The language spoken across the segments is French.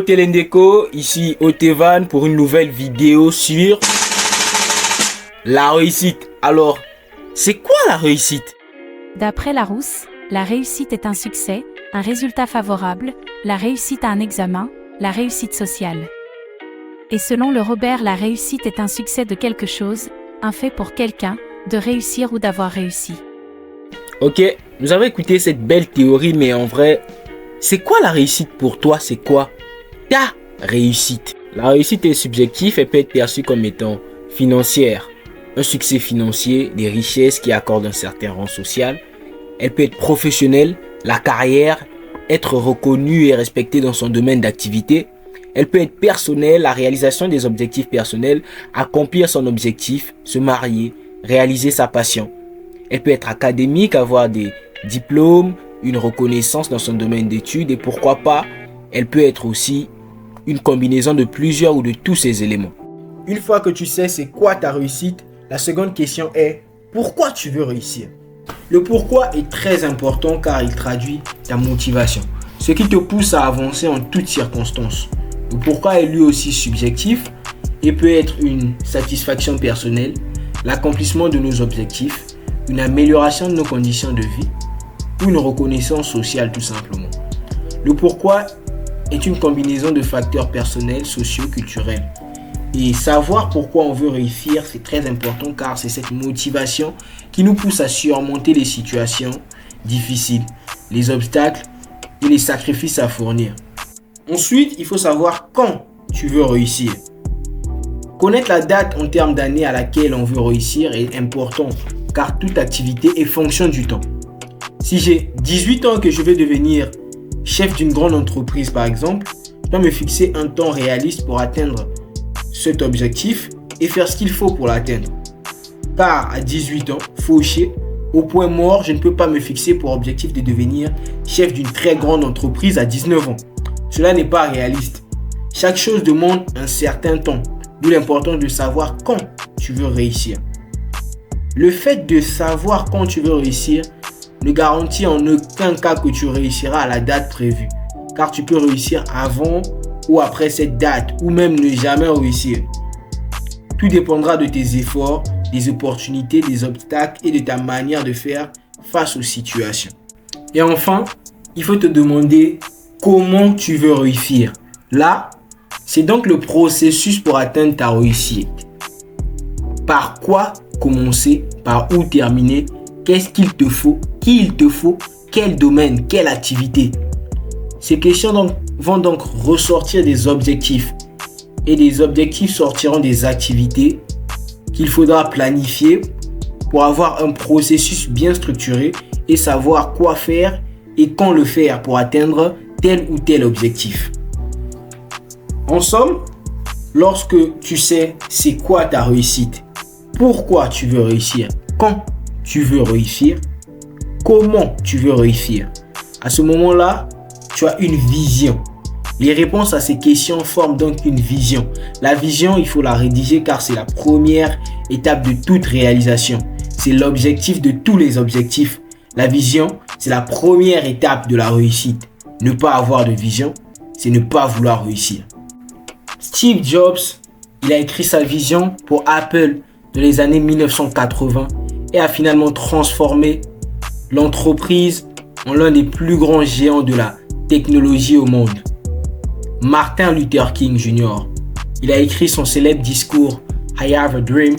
Telendeko, ici Otevan pour une nouvelle vidéo sur la réussite. Alors, c'est quoi la réussite? D'après Larousse, la réussite est un succès, un résultat favorable, la réussite à un examen, la réussite sociale. Et selon le Robert, la réussite est un succès de quelque chose, un fait pour quelqu'un, de réussir ou d'avoir réussi. Ok, nous avons écouté cette belle théorie, mais en vrai, c'est quoi la réussite pour toi? C'est quoi ta réussite? La réussite est subjective et peut être perçue comme étant financière. Un succès financier, des richesses qui accordent un certain rang social. Elle peut être professionnelle, la carrière, être reconnue et respectée dans son domaine d'activité. Elle peut être personnelle, la réalisation des objectifs personnels, accomplir son objectif, se marier, réaliser sa passion. Elle peut être académique, avoir des diplômes, une reconnaissance dans son domaine d'études et pourquoi pas, elle peut être aussi une combinaison de plusieurs ou de tous ces éléments. Une fois que tu sais c'est quoi ta réussite, la seconde question est pourquoi tu veux réussir? Le pourquoi est très important car il traduit ta motivation, ce qui te pousse à avancer en toutes circonstances. Le pourquoi est lui aussi subjectif et peut être une satisfaction personnelle, l'accomplissement de nos objectifs, une amélioration de nos conditions de vie ou une reconnaissance sociale tout simplement. Le pourquoi est une combinaison de facteurs personnels, sociaux, culturels. Et savoir pourquoi on veut réussir, c'est très important car c'est cette motivation qui nous pousse à surmonter les situations difficiles, les obstacles et les sacrifices à fournir. Ensuite, il faut savoir quand tu veux réussir. Connaître la date en termes d'année à laquelle on veut réussir est important car toute activité est fonction du temps. Si j'ai 18 ans et que je vais devenir chef d'une grande entreprise par exemple, je dois me fixer un temps réaliste pour atteindre cet objectif et faire ce qu'il faut pour l'atteindre. Car à 18 ans, fauché, au point mort, je ne peux pas me fixer pour objectif de devenir chef d'une très grande entreprise à 19 ans. Cela n'est pas réaliste. Chaque chose demande un certain temps, d'où l'importance de savoir quand tu veux réussir. Le fait de savoir quand tu veux réussir ne garantit en aucun cas que tu réussiras à la date prévue, car tu peux réussir avant ou après cette date, ou même ne jamais réussir. Tout dépendra de tes efforts, des opportunités, des obstacles et de ta manière de faire face aux situations. Et enfin, il faut te demander comment tu veux réussir. Là, c'est donc le processus pour atteindre ta réussite. Par quoi commencer, par où terminer, qu'est-ce qu'il te faut, qui il te faut, quel domaine, quelle activité. Ces questions vont donc ressortir des objectifs et des objectifs sortiront des activités qu'il faudra planifier pour avoir un processus bien structuré et savoir quoi faire et quand le faire pour atteindre tel ou tel objectif. En somme, lorsque tu sais c'est quoi ta réussite, pourquoi tu veux réussir, quand tu veux réussir, comment tu veux réussir, à ce moment-là, tu as une vision. Les réponses à ces questions forment donc une vision. La vision, il faut la rédiger car c'est la première étape de toute réalisation. C'est l'objectif de tous les objectifs. La vision, c'est la première étape de la réussite. Ne pas avoir de vision, c'est ne pas vouloir réussir. Steve Jobs, il a écrit sa vision pour Apple dans les années 1980 et a finalement transformé l'entreprise en l'un des plus grands géants de la technologie au monde. Martin Luther King Jr. Il a écrit son célèbre discours I Have a Dream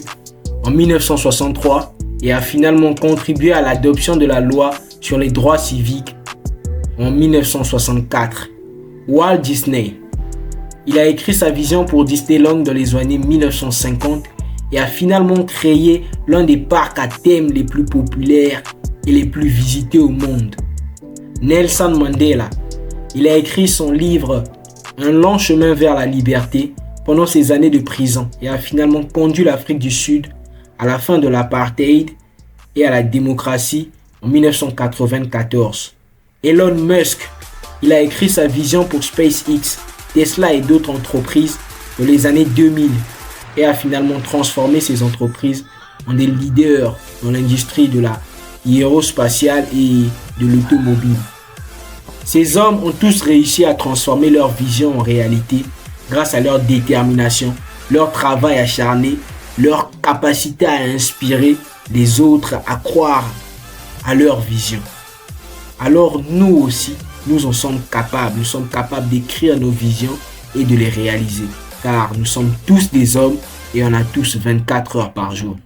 en 1963 et a finalement contribué à l'adoption de la loi sur les droits civiques en 1964. Walt Disney. Il a écrit sa vision pour Disneyland dans les années 1950 et a finalement créé l'un des parcs à thème les plus populaires et les plus visités au monde. Nelson Mandela. Il a écrit son livre Un long chemin vers la liberté pendant ses années de prison et a finalement conduit l'Afrique du Sud à la fin de l'apartheid et à la démocratie en 1994. Elon Musk, il a écrit sa vision pour SpaceX, Tesla et d'autres entreprises dans les années 2000 et a finalement transformé ces entreprises en des leaders dans l'industrie de l'aérospatiale et de l'automobile. Ces hommes ont tous réussi à transformer leur vision en réalité grâce à leur détermination, leur travail acharné, leur capacité à inspirer les autres à croire à leur vision. Alors nous aussi, nous en sommes capables. Nous sommes capables d'écrire nos visions et de les réaliser. Car nous sommes tous des hommes et on a tous 24 heures par jour.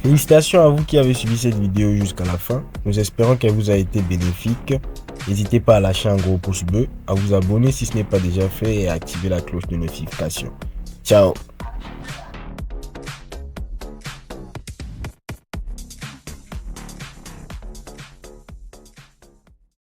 Félicitations à vous qui avez suivi cette vidéo jusqu'à la fin. Nous espérons qu'elle vous a été bénéfique. N'hésitez pas à lâcher un gros pouce bleu, à vous abonner si ce n'est pas déjà fait et à activer la cloche de notification. Ciao!